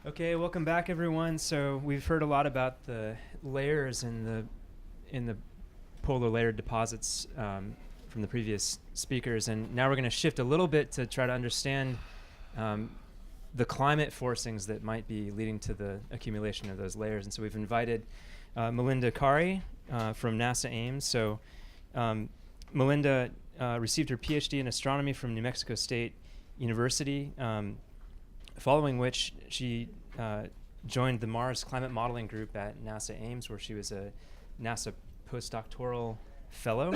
Okay, welcome back, everyone. So we've heard a lot about the layers in the polar layer deposits from the previous speakers, and now we're going to shift a little bit to try to understand the climate forcings that might be leading to the accumulation of those layers. And so we've invited Melinda Kari from NASA Ames. So Melinda received her PhD in astronomy from New Mexico State University. Following which she joined the Mars Climate Modeling Group at NASA Ames, where she was a NASA postdoctoral fellow.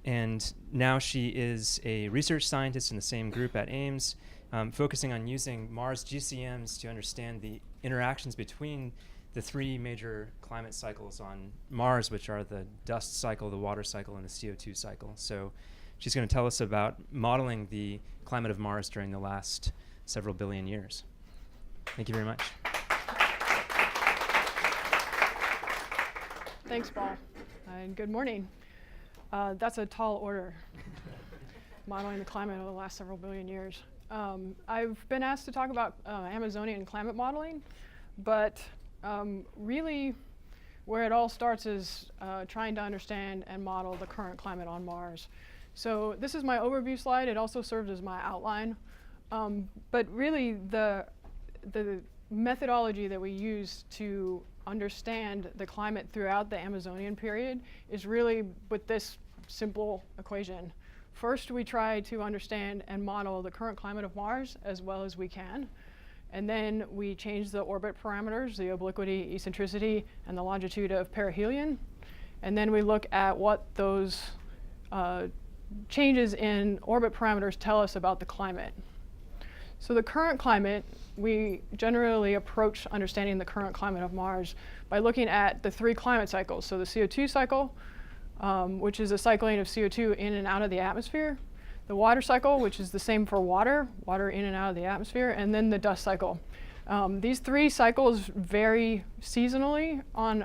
And now she is a research scientist in the same group at Ames, focusing on using Mars GCMs to understand the interactions between the three major climate cycles on Mars, which are the dust cycle, the water cycle, and the CO2 cycle. So she's going to tell us about modeling the climate of Mars during the last several billion years. Thank you very much. Thanks, Paul, and good morning. That's a tall order, modeling the climate over the last several billion years. I've been asked to talk about Amazonian climate modeling, but really where it all starts is trying to understand and model the current climate on Mars. So this is my overview slide. It also serves as my outline. But really, the methodology that we use to understand the climate throughout the Amazonian period is really with this simple equation. First, we try to understand and model the current climate of Mars as well as we can. And then we change the orbit parameters, the obliquity, eccentricity, and the longitude of perihelion. And then we look at what those changes in orbit parameters tell us about the climate. So the current climate, we generally approach understanding the current climate of Mars by looking at the three climate cycles. So the CO2 cycle, which is a cycling of CO2 in and out of the atmosphere. The water cycle, which is the same for water in and out of the atmosphere, and then the dust cycle. These three cycles vary seasonally on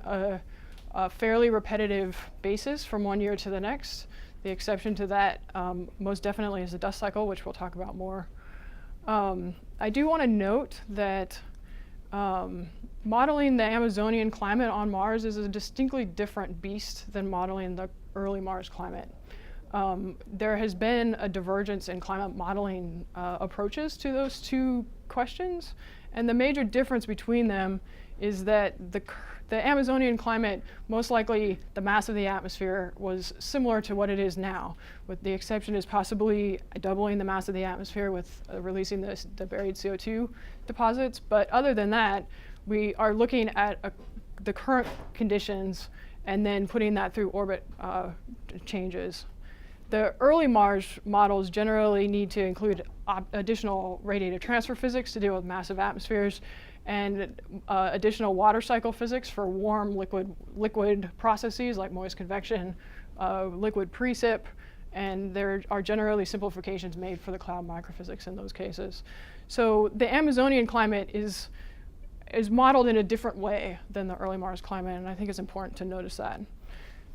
a fairly repetitive basis from one year to the next. The exception to that most definitely is the dust cycle, which we'll talk about more. I do want to note that modeling the Amazonian climate on Mars is a distinctly different beast than modeling the early Mars climate. There has been a divergence in climate modeling approaches to those two questions, and the major difference between them is that the Amazonian climate, most likely the mass of the atmosphere was similar to what it is now, with the exception is possibly doubling the mass of the atmosphere with releasing the buried CO2 deposits. But other than that, we are looking at the current conditions and then putting that through orbit changes. The early Mars models generally need to include additional radiative transfer physics to deal with massive atmospheres, and additional water cycle physics for warm liquid processes like moist convection, liquid precip, and there are generally simplifications made for the cloud microphysics in those cases. So the Amazonian climate is modeled in a different way than the early Mars climate, and I think it's important to notice that.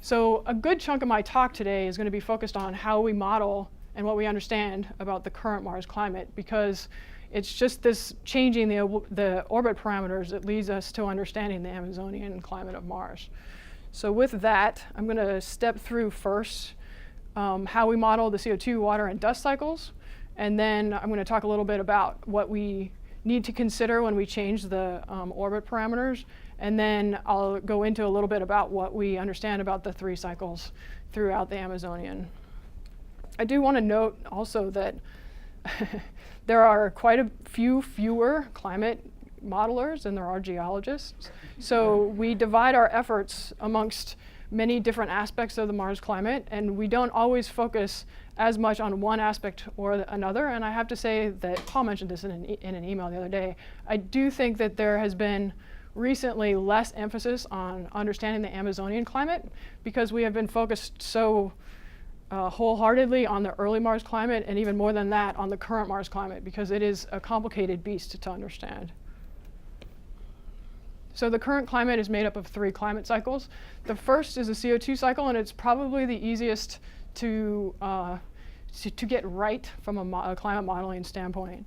So a good chunk of my talk today is going to be focused on how we model and what we understand about the current Mars climate, because it's just this changing the orbit parameters that leads us to understanding the Amazonian climate of Mars. So with that, I'm going to step through first how we model the CO2, water, and dust cycles, and then I'm going to talk a little bit about what we need to consider when we change the orbit parameters, and then I'll go into a little bit about what we understand about the three cycles throughout the Amazonian. I do want to note also that there are quite a fewer climate modelers than there are geologists. So we divide our efforts amongst many different aspects of the Mars climate, and we don't always focus as much on one aspect or another. And I have to say that Paul mentioned this in an email the other day. I do think that there has been recently less emphasis on understanding the Amazonian climate because we have been focused so wholeheartedly on the early Mars climate, and even more than that on the current Mars climate, because it is a complicated beast to understand. So the current climate is made up of three climate cycles. The first is a CO2 cycle, and it's probably the easiest to get right from a climate modeling standpoint.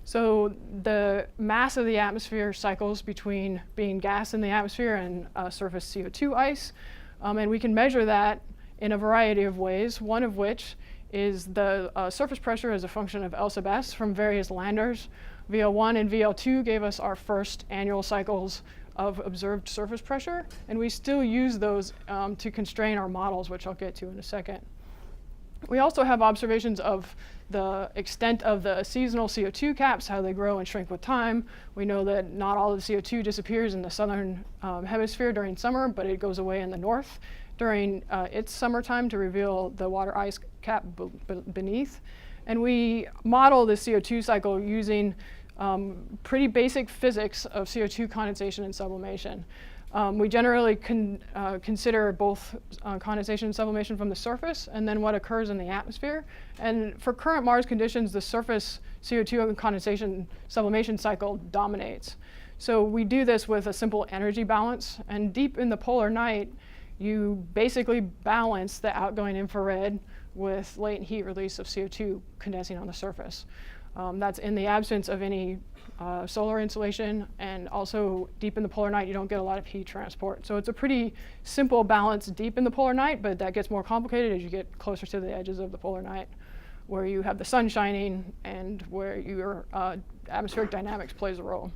So the mass of the atmosphere cycles between being gas in the atmosphere and surface CO2 ice. And we can measure that in a variety of ways, one of which is the surface pressure as a function of L sub s from various landers. VL1 and VL2 gave us our first annual cycles of observed surface pressure, and we still use those to constrain our models, which I'll get to in a second. We also have observations of the extent of the seasonal CO2 caps, how they grow and shrink with time. We know that not all of the CO2 disappears in the southern hemisphere during summer, but it goes away in the north during its summertime to reveal the water ice cap beneath. And we model the CO2 cycle using pretty basic physics of CO2 condensation and sublimation. We generally consider both condensation and sublimation from the surface and then what occurs in the atmosphere. And for current Mars conditions, the surface CO2 condensation sublimation cycle dominates. So we do this with a simple energy balance. And deep in the polar night, you basically balance the outgoing infrared with latent heat release of CO2 condensing on the surface. That's in the absence of any solar insolation, and also deep in the polar night you don't get a lot of heat transport. So it's a pretty simple balance deep in the polar night, but that gets more complicated as you get closer to the edges of the polar night, where you have the sun shining and where your atmospheric dynamics plays a role.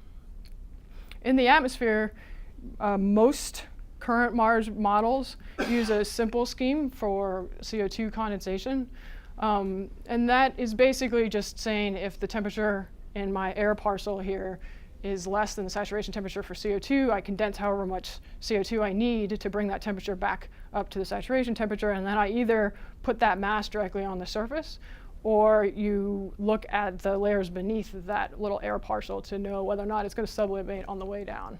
In the atmosphere, most current Mars models use a simple scheme for CO2 condensation. And that is basically just saying if the temperature in my air parcel here is less than the saturation temperature for CO2, I condense however much CO2 I need to bring that temperature back up to the saturation temperature, and then I either put that mass directly on the surface, or you look at the layers beneath that little air parcel to know whether or not it's going to sublimate on the way down.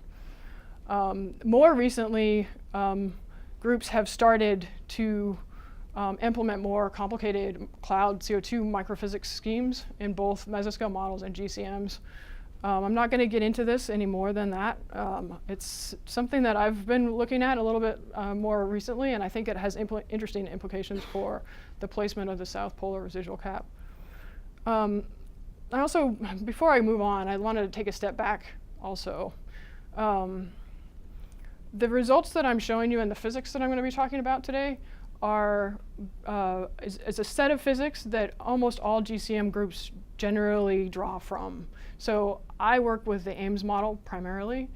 More recently, groups have started to implement more complicated cloud CO2 microphysics schemes in both mesoscale models and GCMs. I'm not going to get into this any more than that. It's something that I've been looking at a little bit more recently, and I think it has interesting implications for the placement of the South Polar residual cap. I also, before I move on, I wanted to take a step back also. The results that I'm showing you and the physics that I'm going to be talking about today are is a set of physics that almost all GCM groups generally draw from. So I work with the Ames model primarily,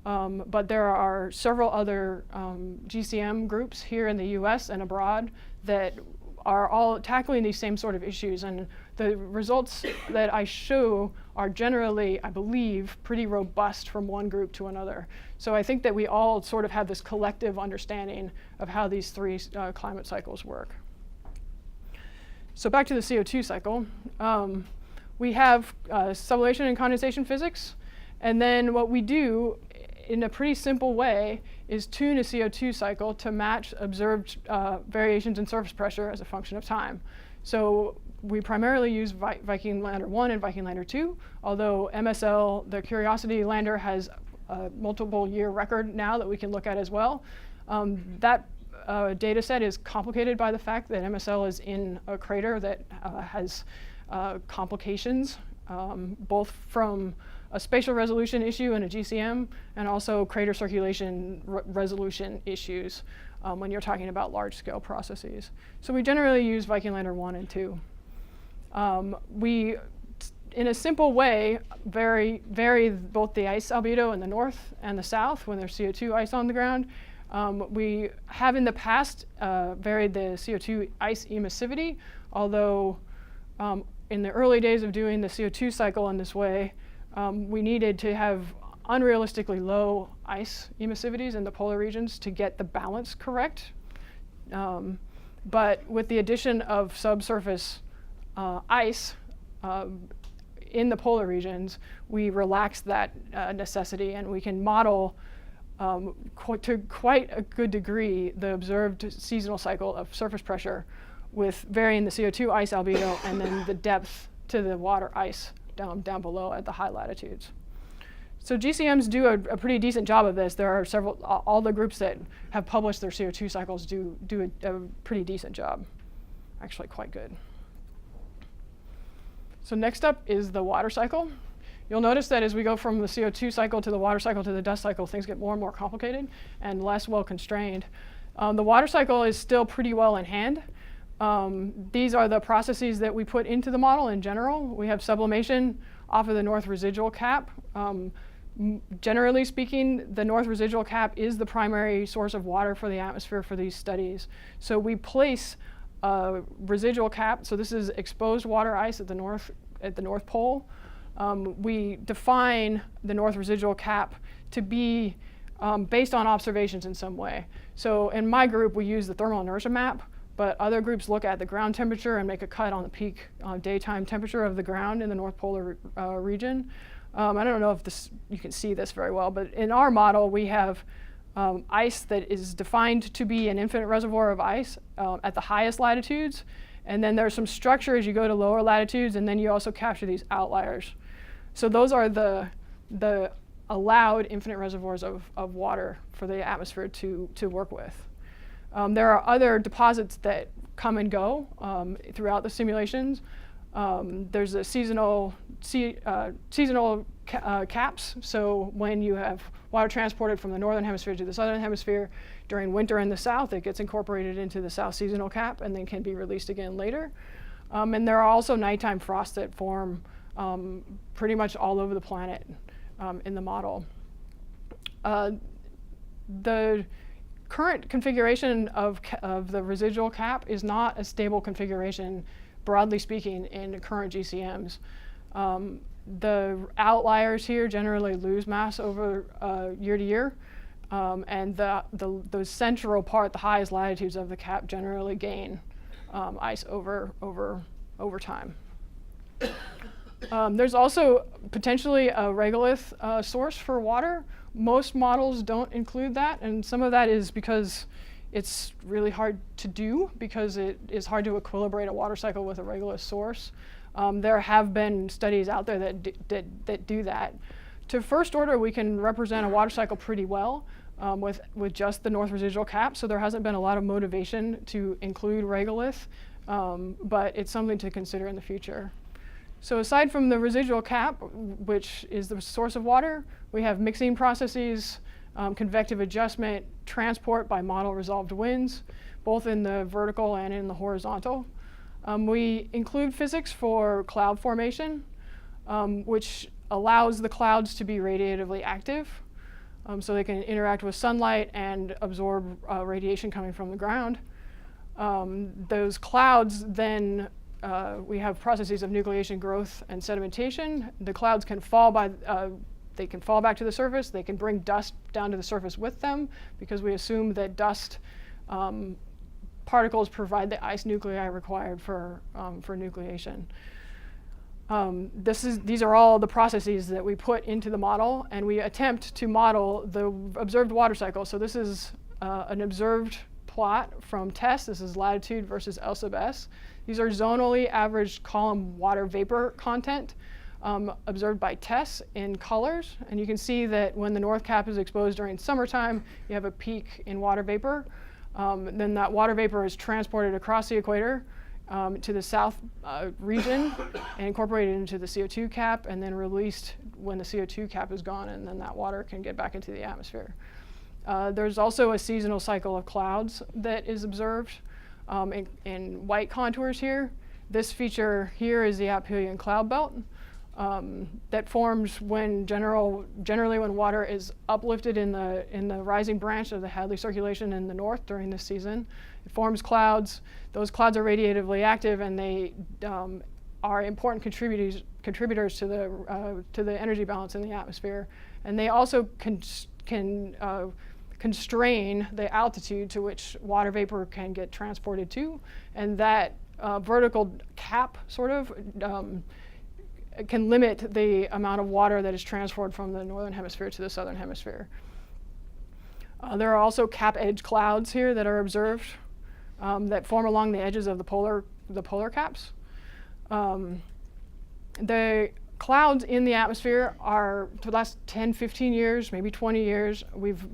but there are several other GCM groups here in the US and abroad that are all tackling these same sort of issues, and the results that I show are generally, I believe, pretty robust from one group to another. So I think that we all sort of have this collective understanding of how these three climate cycles work. So back to the CO2 cycle. We have sublimation and condensation physics, and then what we do in a pretty simple way is tune a CO2 cycle to match observed variations in surface pressure as a function of time. So we primarily use Viking Lander 1 and Viking Lander 2, although MSL, the Curiosity lander, has a multiple year record now that we can look at as well. That data set is complicated by the fact that MSL is in a crater that has complications, both from a spatial resolution issue in a GCM and also crater circulation resolution issues when you're talking about large scale processes. So we generally use Viking Lander 1 and 2. We, in a simple way, vary both the ice albedo in the north and the south when there's CO2 ice on the ground. We have in the past varied the CO2 ice emissivity, although in the early days of doing the CO2 cycle in this way, we needed to have unrealistically low ice emissivities in the polar regions to get the balance correct. But with the addition of subsurface ice in the polar regions, we relaxed that necessity, and we can model to quite a good degree the observed seasonal cycle of surface pressure with varying the CO2 ice albedo and then the depth to the water ice down below at the high latitudes. So GCMs do a pretty decent job of this. There are several, all the groups that have published their CO2 cycles do a pretty decent job, actually quite good. So next up is the water cycle. You'll notice that as we go from the CO2 cycle to the water cycle to the dust cycle, things get more and more complicated and less well constrained. The water cycle is still pretty well in hand. These are the processes that we put into the model in general. We have sublimation off of the north residual cap. Generally speaking, the north residual cap is the primary source of water for the atmosphere for these studies. So we place a residual cap, so this is exposed water ice at the North Pole. We define the north residual cap to be based on observations in some way. So in my group, we use the thermal inertia map, but other groups look at the ground temperature and make a cut on the peak daytime temperature of the ground in the North Polar region. I don't know if you can see this very well, but in our model, we have ice that is defined to be an infinite reservoir of ice at the highest latitudes. And then there's some structure as you go to lower latitudes, and then you also capture these outliers. So those are the allowed infinite reservoirs of water for the atmosphere to work with. There are other deposits that come and go throughout the simulations. There's a seasonal caps. So when you have water transported from the northern hemisphere to the southern hemisphere during winter in the south, it gets incorporated into the south seasonal cap and then can be released again later. And there are also nighttime frosts that form pretty much all over the planet in the model. The current configuration of the residual cap is not a stable configuration, broadly speaking, in current GCMs. The outliers here generally lose mass over year to year, and the central part, the highest latitudes of the cap, generally gain ice over time. There's also potentially a regolith source for water. Most models don't include that, and some of that is because it's really hard to do because it is hard to equilibrate a water cycle with a regolith source. There have been studies out there that do that. To first order, we can represent a water cycle pretty well with just the north residual cap, so there hasn't been a lot of motivation to include regolith, but it's something to consider in the future. So aside from the residual cap, which is the source of water, we have mixing processes, convective adjustment, transport by model resolved winds, both in the vertical and in the horizontal. We include physics for cloud formation, which allows the clouds to be radiatively active, so they can interact with sunlight and absorb radiation coming from the ground. Those clouds then, we have processes of nucleation, growth, and sedimentation. The clouds can fall they can fall back to the surface. They can bring dust down to the surface with them because we assume that dust particles provide the ice nuclei required for nucleation. These are all the processes that we put into the model, and we attempt to model the observed water cycle. So this is an observed plot from TESS. This is latitude versus L sub S. These are zonally averaged column water vapor content observed by TESS in colors. And you can see that when the north cap is exposed during summertime, you have a peak in water vapor. Then that water vapor is transported across the equator to the south region and incorporated into the CO2 cap and then released when the CO2 cap is gone, and then that water can get back into the atmosphere. There's also a seasonal cycle of clouds that is observed in white contours here. This feature here is the aphelion cloud belt that forms when generally when water is uplifted in the rising branch of the Hadley circulation in the north during this season. It forms clouds. Those clouds are radiatively active, and they are important contributors to the energy balance in the atmosphere. And they also can constrain the altitude to which water vapor can get transported to, and that vertical cap sort of can limit the amount of water that is transferred from the northern hemisphere to the southern hemisphere. There are also cap edge clouds here that are observed that form along the edges of the polar caps. The clouds in the atmosphere are, for the last 10, 15 years, maybe 20 years, we've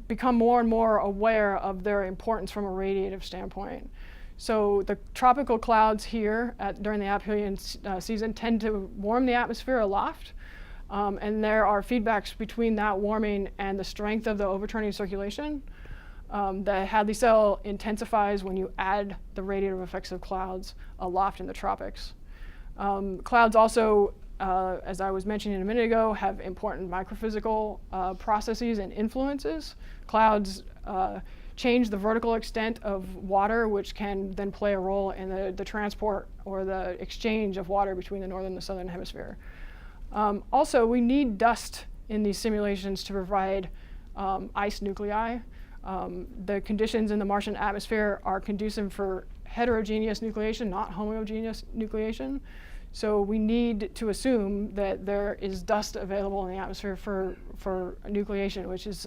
become more and more aware of their importance from a radiative standpoint. So the tropical clouds here during the aphelion season tend to warm the atmosphere aloft, and there are feedbacks between that warming and the strength of the overturning circulation. The Hadley cell intensifies when you add the radiative effects of clouds aloft in the tropics. Clouds also, as I was mentioning a minute ago, have important microphysical processes and influences. Clouds change the vertical extent of water, which can then play a role in the transport or the exchange of water between the northern and the southern hemisphere. Also, we need dust in these simulations to provide ice nuclei. The conditions in the Martian atmosphere are conducive for heterogeneous nucleation, not homogeneous nucleation. So we need to assume that there is dust available in the atmosphere for nucleation, which is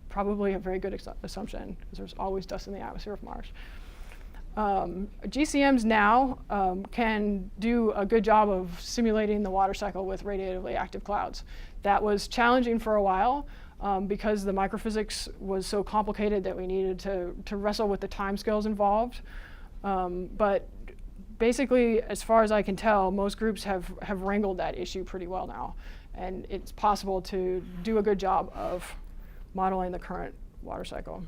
probably a very good assumption, because there's always dust in the atmosphere of Mars. GCMs now can do a good job of simulating the water cycle with radiatively active clouds. That was challenging for a while because the microphysics was so complicated that we needed to wrestle with the timescales involved. But basically, as far as I can tell, most groups have wrangled that issue pretty well now. And it's possible to do a good job of modeling the current water cycle.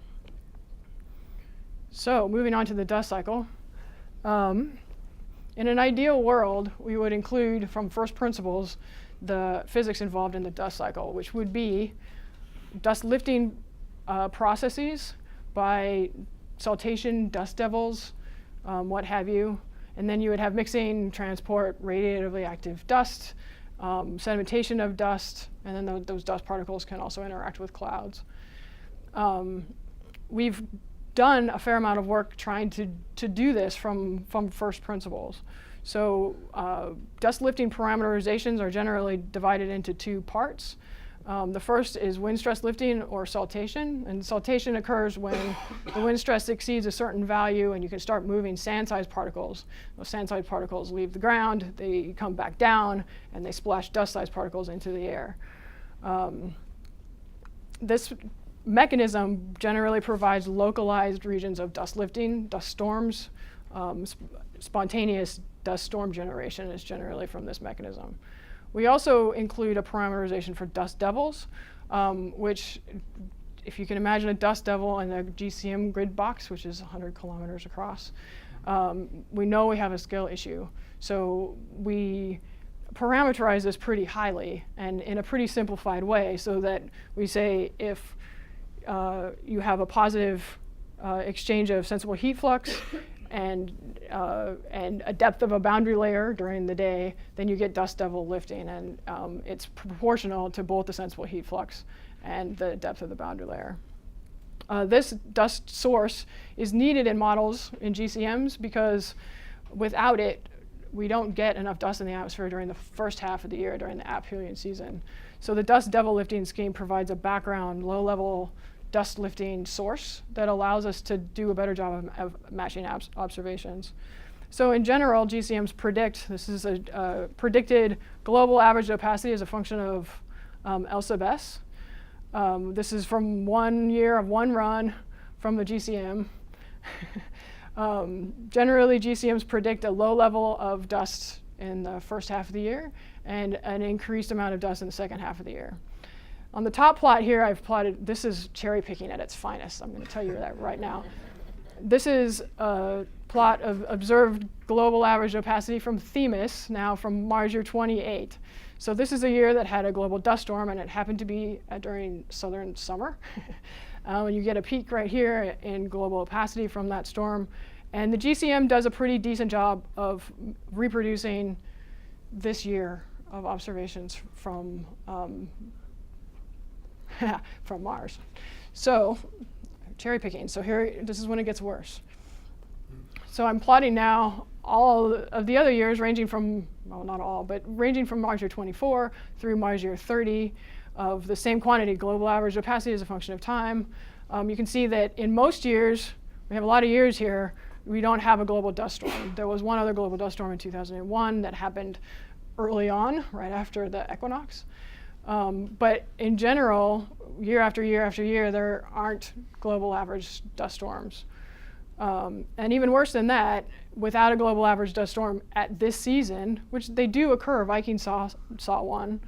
So moving on to the dust cycle. In an ideal world, we would include from first principles the physics involved in the dust cycle, which would be dust lifting processes by saltation, dust devils, what have you. And then you would have mixing, transport, radiatively active dust, sedimentation of dust, and then those dust particles can also interact with clouds. We've done a fair amount of work trying to do this from first principles. So dust lifting parameterizations are generally divided into two parts. The first is wind stress lifting or saltation, and saltation occurs when the wind stress exceeds a certain value and you can start moving sand-sized particles. Those sand-sized particles leave the ground, they come back down, and they splash dust-sized particles into the air. This mechanism generally provides localized regions of dust lifting, dust storms. Spontaneous dust storm generation is generally from this mechanism. We also include a parameterization for dust devils, which, if you can imagine a dust devil in a GCM grid box, which is 100 kilometers across, we know we have a scale issue. So we parameterize this pretty highly and in a pretty simplified way, so that we say if you have a positive exchange of sensible heat flux and a depth of a boundary layer during the day, then you get dust devil lifting, and it's proportional to both the sensible heat flux and the depth of the boundary layer. This dust source is needed in models in GCMs because without it, we don't get enough dust in the atmosphere during the first half of the year, during the aphelion season. So the dust devil lifting scheme provides a background, low-level dust lifting source that allows us to do a better job of matching observations. So in general, GCMs predict, this is a predicted global average opacity as a function of L sub s. This is from 1 year of one run from the GCM. Generally, GCMs predict a low level of dust in the first half of the year and an increased amount of dust in the second half of the year. On the top plot here, I've plotted, this is cherry picking at its finest. I'm going to tell you that right now. This is a plot of observed global average opacity from Themis, now from Mars year 28. So this is a year that had a global dust storm, and it happened to be during southern summer. And you get a peak right here in global opacity from that storm. And the GCM does a pretty decent job of reproducing this year of observations from from Mars. So, cherry picking. So here, this is when it gets worse. So I'm plotting now all of the other years ranging from, well, not all, but ranging from Mars year 24 through Mars year 30 of the same quantity, global average opacity as a function of time. You can see that in most years, we have a lot of years here, we don't have a global dust storm. There was one other global dust storm in 2001 that happened early on, right after the equinox. But in general, year after year after year, there aren't global average dust storms. And even worse than that, without a global average dust storm at this season, which they do occur, Viking saw one,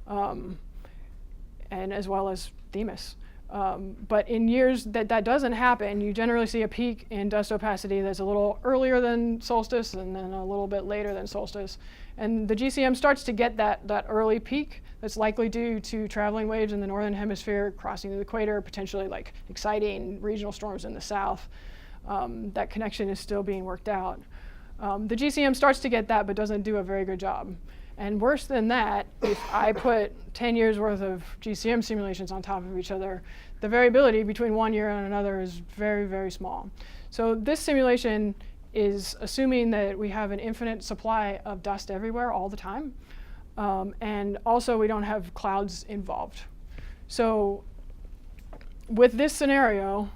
and as well as Themis. But in years that doesn't happen, you generally see a peak in dust opacity that's a little earlier than solstice and then a little bit later than solstice. And the GCM starts to get that early peak that's likely due to traveling waves in the northern hemisphere crossing the equator, potentially like exciting regional storms in the south. That connection is still being worked out. The GCM starts to get that but doesn't do a very good job. And worse than that, if I put 10 years worth of GCM simulations on top of each other, the variability between one year and another is very, very small. So this simulation is assuming that we have an infinite supply of dust everywhere all the time. And also we don't have clouds involved. So with this scenario,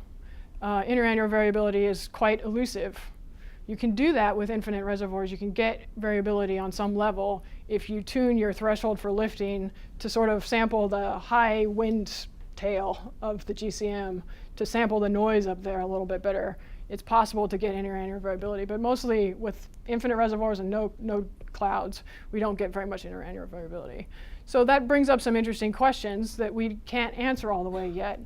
interannual variability is quite elusive. You can do that with infinite reservoirs. You can get variability on some level if you tune your threshold for lifting to sort of sample the high wind tail of the GCM, to sample the noise up there a little bit better. It's possible to get interannual variability, but mostly with infinite reservoirs and no clouds, we don't get very much interannual variability. So that brings up some interesting questions that we can't answer all the way yet.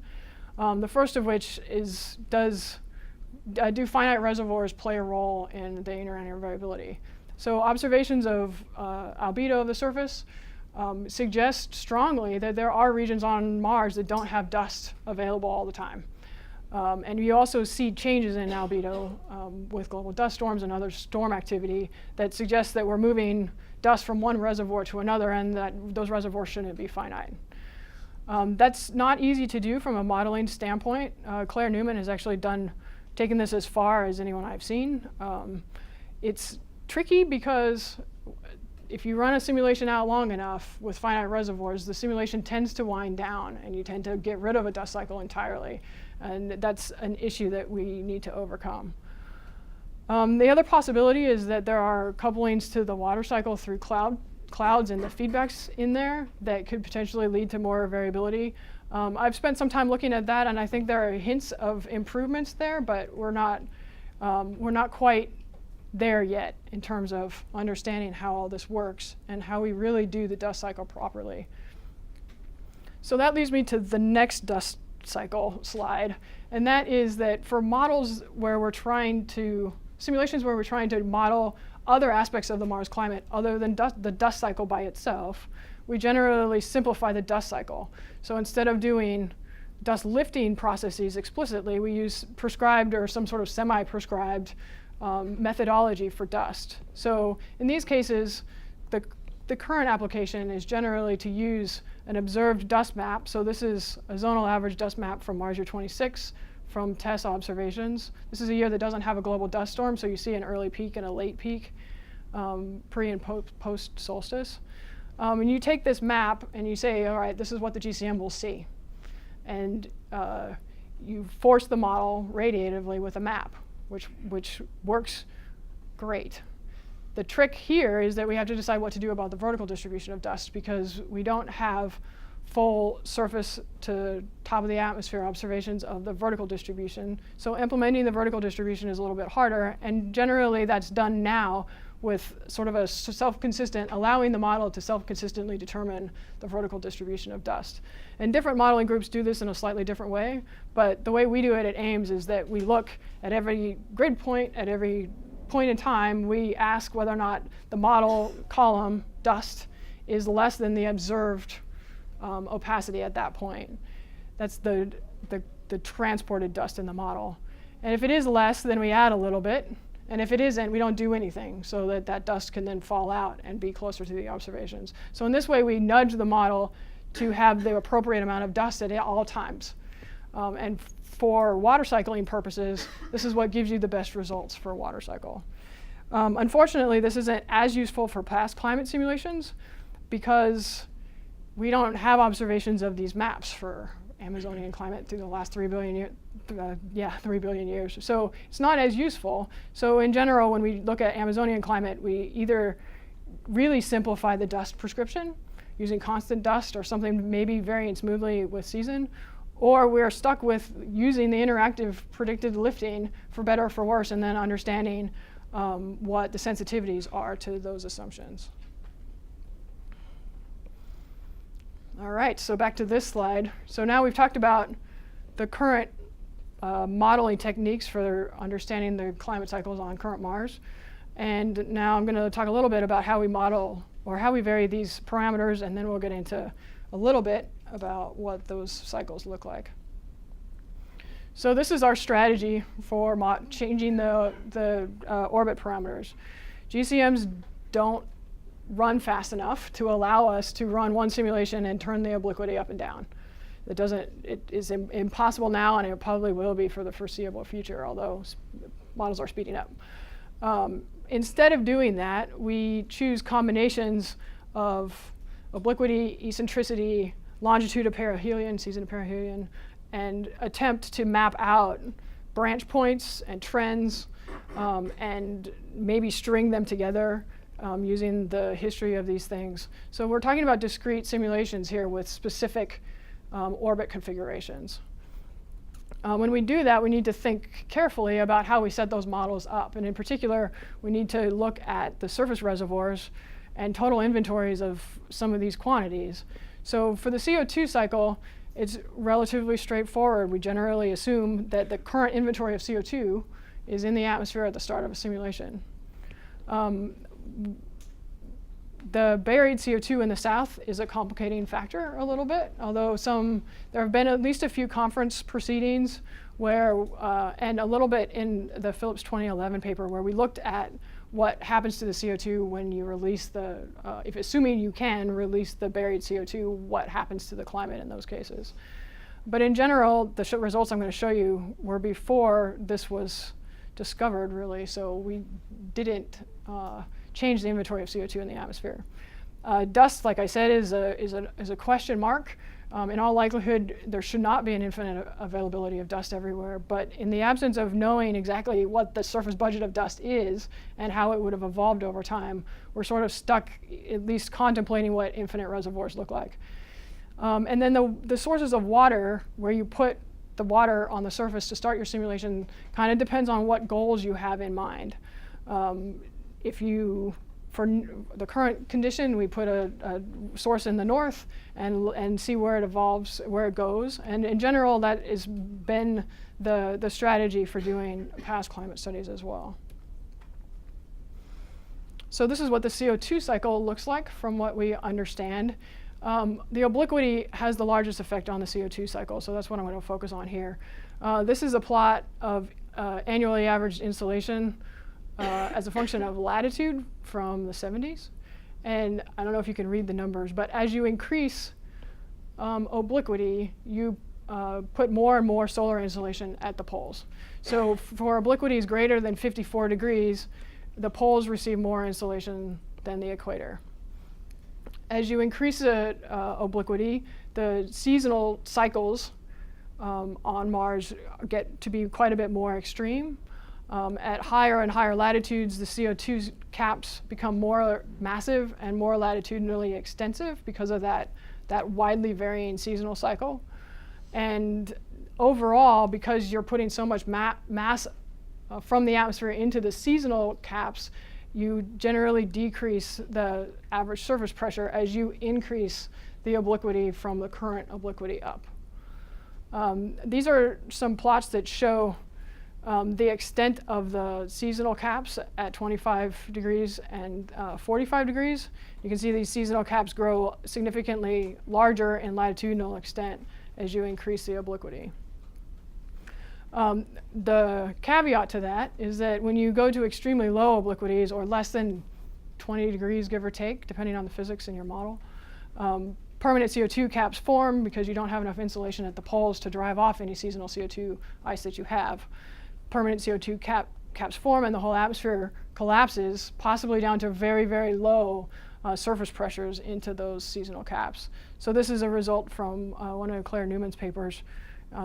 The first of which is, do finite reservoirs play a role in the interannual variability? So observations of albedo of the surface suggest strongly that there are regions on Mars that don't have dust available all the time. And you also see changes in albedo with global dust storms and other storm activity that suggests that we're moving dust from one reservoir to another and that those reservoirs shouldn't be finite. That's not easy to do from a modeling standpoint. Claire Newman has actually taken this as far as anyone I've seen. It's tricky because if you run a simulation out long enough with finite reservoirs, the simulation tends to wind down and you tend to get rid of a dust cycle entirely. And that's an issue that we need to overcome. The other possibility is that there are couplings to the water cycle through clouds and the feedbacks in there that could potentially lead to more variability. I've spent some time looking at that, and I think there are hints of improvements there, but we're not quite there yet in terms of understanding how all this works and how we really do the dust cycle properly. So that leads me to the next dust cycle slide, and that is that for models where simulations where we're trying to model other aspects of the Mars climate other than the dust cycle by itself, we generally simplify the dust cycle. So instead of doing dust lifting processes explicitly, we use prescribed or some sort of semi-prescribed methodology for dust. So in these cases, the current application is generally to use an observed dust map. So this is a zonal average dust map from Mars year 26 from TESS observations. This is a year that doesn't have a global dust storm, so you see an early peak and a late peak, pre and post solstice. And you take this map and you say, all right, this is what the GCM will see. And you force the model radiatively with a map, which works great. The trick here is that we have to decide what to do about the vertical distribution of dust because we don't have full surface to top of the atmosphere observations of the vertical distribution. So implementing the vertical distribution is a little bit harder, and generally that's done now with sort of a self-consistent, allowing the model to self-consistently determine the vertical distribution of dust. And different modeling groups do this in a slightly different way, but the way we do it at Ames is that we look at every grid point, at every point in time, we ask whether or not the model column dust is less than the observed opacity at that point. That's the transported dust in the model. And if it is less, then we add a little bit. And if it isn't, we don't do anything so that that dust can then fall out and be closer to the observations. So in this way, we nudge the model to have the appropriate amount of dust at all times. And for water cycling purposes, this is what gives you the best results for a water cycle. Unfortunately, this isn't as useful for past climate simulations because we don't have observations of these maps for Amazonian climate through the last 3 billion years. So it's not as useful. So in general, when we look at Amazonian climate, we either really simplify the dust prescription using constant dust or something maybe varying smoothly with season, or we're stuck with using the interactive predicted lifting for better or for worse, and then understanding what the sensitivities are to those assumptions. All right, so back to this slide. So now we've talked about the current modeling techniques for understanding the climate cycles on current Mars. And now I'm going to talk a little bit about how we model or how we vary these parameters, and then we'll get into a little bit about what those cycles look like. So this is our strategy for changing the orbit parameters. GCMs don't run fast enough to allow us to run one simulation and turn the obliquity up and down. It is impossible now, and it probably will be for the foreseeable future, although models are speeding up. Instead of doing that, we choose combinations of obliquity, eccentricity, longitude of perihelion, season of perihelion, and attempt to map out branch points and trends, and maybe string them together using the history of these things. So we're talking about discrete simulations here with specific orbit configurations. When we do that, we need to think carefully about how we set those models up. And in particular, we need to look at the surface reservoirs and total inventories of some of these quantities. So for the CO2 cycle, it's relatively straightforward. We generally assume that the current inventory of CO2 is in the atmosphere at the start of a simulation. The buried CO2 in the south is a complicating factor a little bit, although there have been at least a few conference proceedings where, and a little bit in the Phillips 2011 paper, where we looked at what happens to the CO2 when you release if assuming you can release the buried CO2, what happens to the climate in those cases. But in general, the results I'm going to show you were before this was discovered, really, so we didn't change the inventory of CO2 in the atmosphere. Dust, like I said, is a question mark. In all likelihood, there should not be an infinite availability of dust everywhere, but in the absence of knowing exactly what the surface budget of dust is and how it would have evolved over time, we're sort of stuck at least contemplating what infinite reservoirs look like. And then the sources of water, where you put the water on the surface to start your simulation, kind of depends on what goals you have in mind. For the current condition, we put a source in the north and see where it evolves, where it goes. And in general, that has been the strategy for doing past climate studies as well. So this is what the CO2 cycle looks like from what we understand. The obliquity has the largest effect on the CO2 cycle, so that's what I'm going to focus on here. This is a plot of annually averaged insolation as a function of latitude from the 70s. And I don't know if you can read the numbers, but as you increase obliquity, you put more and more solar insolation at the poles. So for obliquities greater than 54 degrees, the poles receive more insolation than the equator. As you increase the obliquity, the seasonal cycles on Mars get to be quite a bit more extreme. At higher and higher latitudes, the CO2 caps become more massive and more latitudinally extensive because of that widely varying seasonal cycle. And overall, because you're putting so much mass from the atmosphere into the seasonal caps, you generally decrease the average surface pressure as you increase the obliquity from the current obliquity up. These are some plots that show the extent of the seasonal caps at 25 degrees and 45 degrees. You can see these seasonal caps grow significantly larger in latitudinal extent as you increase the obliquity. The caveat to that is that when you go to extremely low obliquities, or less than 20 degrees, give or take, depending on the physics in your model, permanent CO2 caps form because you don't have enough insulation at the poles to drive off any seasonal CO2 ice that you have. Permanent CO2 caps form and the whole atmosphere collapses, possibly down to very, very low surface pressures into those seasonal caps. So this is a result from one of Claire Newman's papers,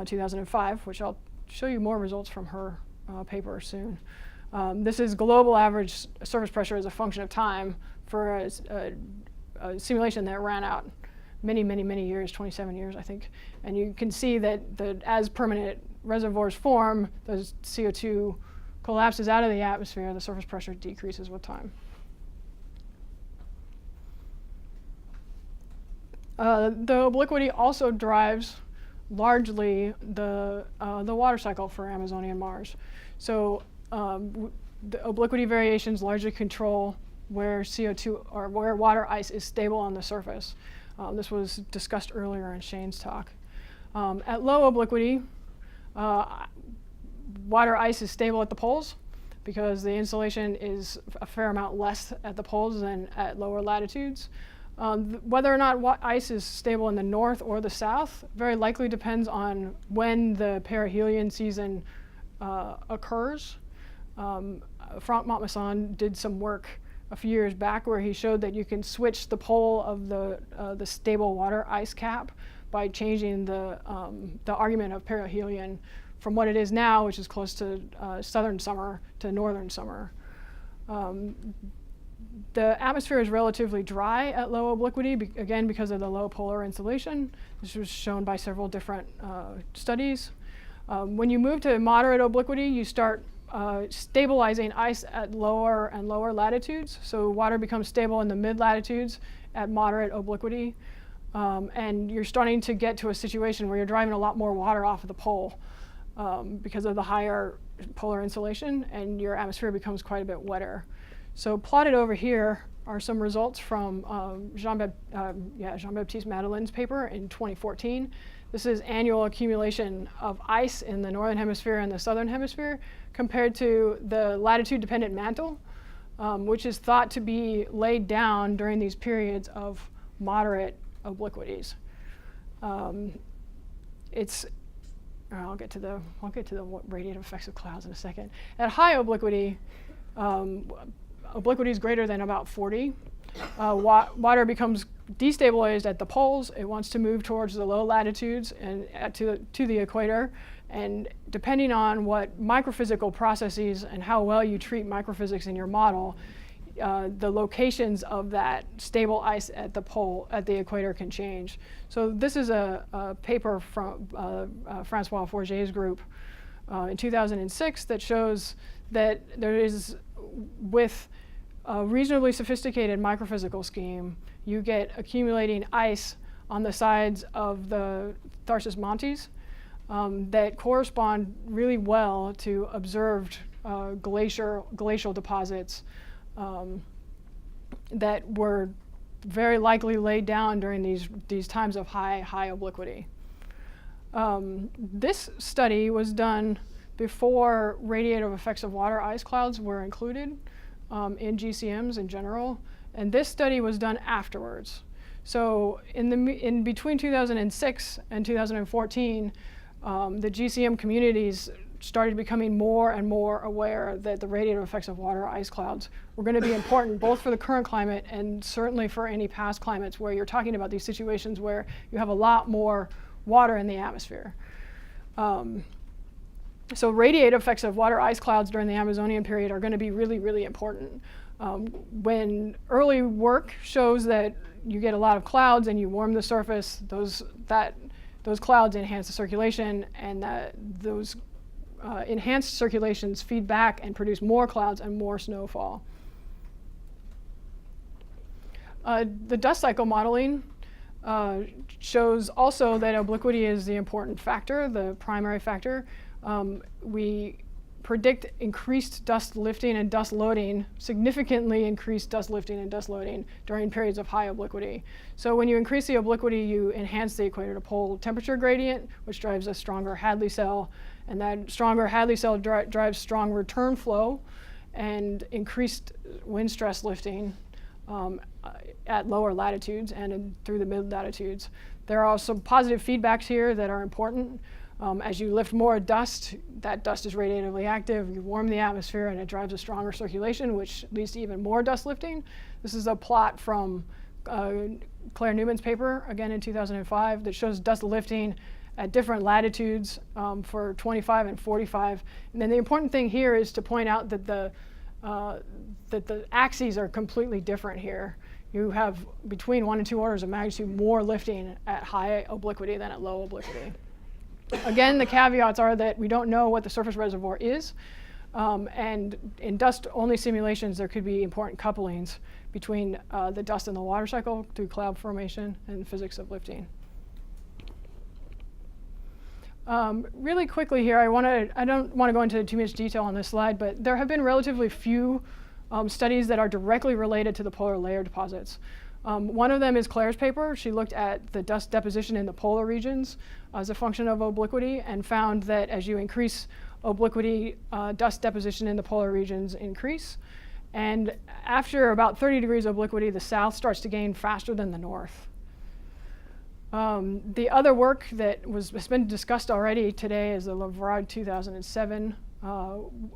2005, which I'll show you more results from her paper soon. This is global average surface pressure as a function of time for a simulation that ran out many, many, many years, 27 years, I think. And you can see that as permanent reservoirs form, the CO2 collapses out of the atmosphere, the surface pressure decreases with time. The obliquity also drives largely the water cycle for Amazonian Mars. So the obliquity variations largely control where CO2 or where water ice is stable on the surface. This was discussed earlier in Shane's talk. At low obliquity, water ice is stable at the poles because the insolation is a fair amount less at the poles than at lower latitudes. Whether or not ice is stable in the north or the south very likely depends on when the perihelion season occurs. Franck Montmasson did some work a few years back where he showed that you can switch the pole of the stable water ice cap by changing the argument of perihelion from what it is now, which is close to southern summer, to northern summer. The atmosphere is relatively dry at low obliquity, again because of the low polar insolation. This was shown by several different studies. When you move to moderate obliquity, you start stabilizing ice at lower and lower latitudes. So water becomes stable in the mid-latitudes at moderate obliquity. And you're starting to get to a situation where you're driving a lot more water off of the pole because of the higher polar insolation, and your atmosphere becomes quite a bit wetter. So plotted over here are some results from Jean-Baptiste Madeleine's paper in 2014. This is annual accumulation of ice in the northern hemisphere and the southern hemisphere compared to the latitude-dependent mantle, which is thought to be laid down during these periods of moderate obliquities. I'll get to the radiative effects of clouds in a second. At high obliquity, obliquity is greater than about 40. Water becomes destabilized at the poles. It wants to move towards the low latitudes and to the equator. And depending on what microphysical processes and how well you treat microphysics in your model, the locations of that stable ice at the equator can change. So this is a paper from Francois Forget's group in 2006 that shows that there is, with a reasonably sophisticated microphysical scheme, you get accumulating ice on the sides of the Tharsis Montes that correspond really well to observed glacial deposits that were very likely laid down during these times of high obliquity. This study was done before radiative effects of water ice clouds were included in GCMs in general, and this study was done afterwards. So in between 2006 and 2014, the GCM communities started becoming more and more aware that the radiative effects of water ice clouds were going to be important both for the current climate and certainly for any past climates where you're talking about these situations where you have a lot more water in the atmosphere. So radiative effects of water ice clouds during the Amazonian period are going to be really, really important. When early work shows that you get a lot of clouds and you warm the surface, those clouds enhance the circulation, and those enhanced circulations feed back and produce more clouds and more snowfall. The dust cycle modeling shows also that obliquity is the important factor, the primary factor. We predict increased dust lifting and dust loading, significantly increased dust lifting and dust loading during periods of high obliquity. So when you increase the obliquity, you enhance the equator to pole temperature gradient, which drives a stronger Hadley cell, and that stronger Hadley cell drives strong return flow and increased wind stress lifting at lower latitudes and through the mid-latitudes. There are some positive feedbacks here that are important. As you lift more dust, that dust is radiatively active. You warm the atmosphere and it drives a stronger circulation, which leads to even more dust lifting. This is a plot from Claire Newman's paper, again in 2005, that shows dust lifting at different latitudes for 25 and 45. And then the important thing here is to point out that the axes are completely different here. you have between 1 and 2 orders of magnitude more lifting at high obliquity than at low obliquity. Again, the caveats are that we don't know what the surface reservoir is, and in dust-only simulations, there could be important couplings between the dust and the water cycle through cloud formation and physics of lifting. Really quickly here, I don't want to go into too much detail on this slide, but there have been relatively few studies that are directly related to the polar layer deposits. One of them is Claire's paper. She looked at the dust deposition in the polar regions as a function of obliquity and found that as you increase obliquity, dust deposition in the polar regions increase. And after about 30 degrees obliquity, the south starts to gain faster than the north. The other work that has been discussed already today is the Lavrard 2007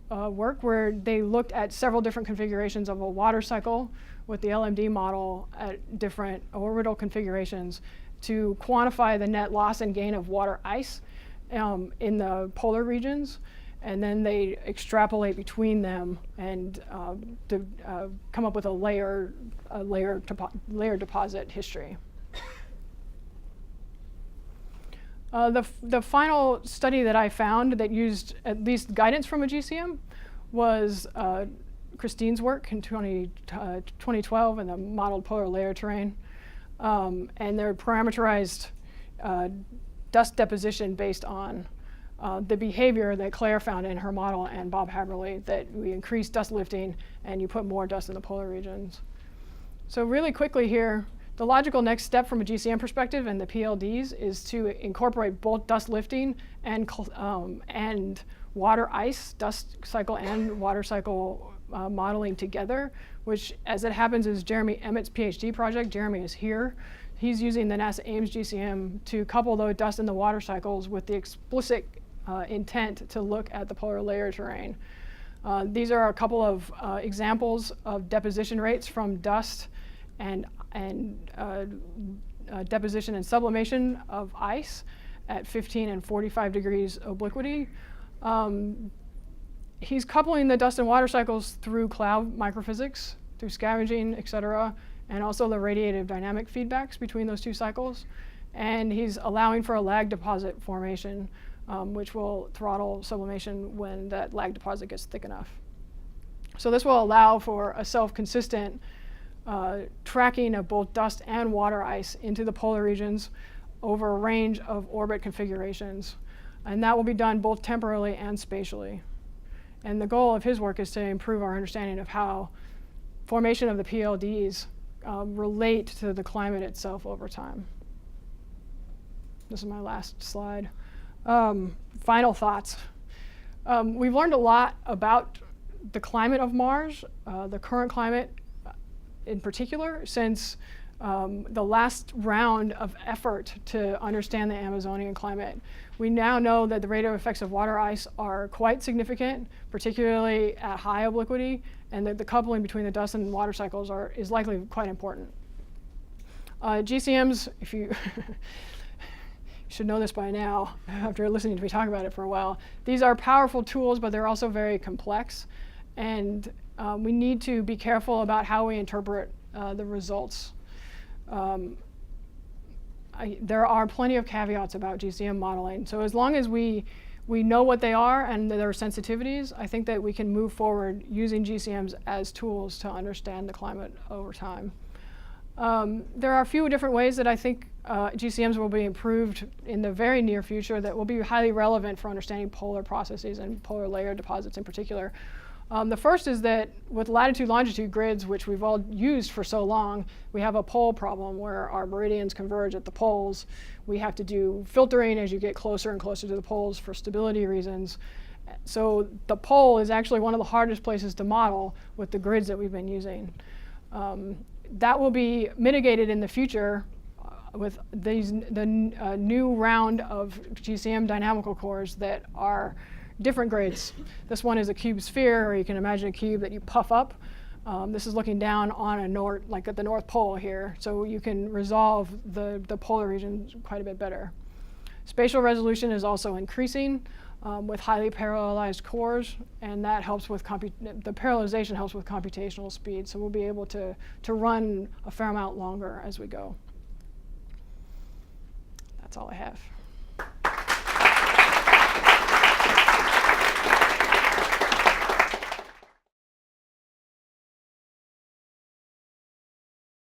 work, where they looked at several different configurations of a water cycle with the LMD model at different orbital configurations to quantify the net loss and gain of water ice in the polar regions. And then they extrapolate between them and come up with a layer deposit history. The final study that I found that used at least guidance from a GCM was Christine's work in 2012 in the modeled polar layer terrain. And they're parameterized dust deposition based on the behavior that Claire found in her model and Bob Haberle, that we increase dust lifting and you put more dust in the polar regions. So really quickly here, the logical next step from a GCM perspective and the PLDs is to incorporate both dust lifting and water ice, dust cycle and water cycle modeling together, which as it happens is Jeremy Emmett's PhD project. Jeremy is here. He's using the NASA Ames GCM to couple the dust and the water cycles with the explicit intent to look at the polar layer terrain. These are a couple of examples of deposition rates from dust and deposition and sublimation of ice at 15 and 45 degrees obliquity. He's coupling the dust and water cycles through cloud microphysics, through scavenging, et cetera, and also the radiative dynamic feedbacks between those two cycles. And he's allowing for a lag deposit formation, which will throttle sublimation when that lag deposit gets thick enough. So this will allow for a self-consistent tracking of both dust and water ice into the polar regions over a range of orbit configurations. And that will be done both temporally and spatially. And the goal of his work is to improve our understanding of how formation of the PLDs relate to the climate itself over time. This is my last slide. Final thoughts. We've learned a lot about the climate of Mars, the current climate in particular, since the last round of effort to understand the Amazonian climate. We now know that the radiative effects of water ice are quite significant, particularly at high obliquity, and that the coupling between the dust and water cycles is likely quite important. GCMs, if you should know this by now, after listening to me talk about it for a while, these are powerful tools, but they're also very complex. And we need to be careful about how we interpret the results. There are plenty of caveats about GCM modeling. So as long as we know what they are and their sensitivities, I think that we can move forward using GCMs as tools to understand the climate over time. There are a few different ways that I think GCMs will be improved in the very near future that will be highly relevant for understanding polar processes and polar layer deposits in particular. The first is that with latitude-longitude grids, which we've all used for so long, we have a pole problem where our meridians converge at the poles. We have to do filtering as you get closer and closer to the poles for stability reasons. So the pole is actually one of the hardest places to model with the grids that we've been using. That will be mitigated in the future with the new round of GCM dynamical cores that are different grids. This one is a cube sphere, or you can imagine a cube that you puff up. This is looking down on like at the North Pole here, so you can resolve the polar region quite a bit better. Spatial resolution is also increasing. with highly parallelized cores, and that helps with the parallelization helps with computational speed. So we'll be able to run a fair amount longer as we go. That's all I have.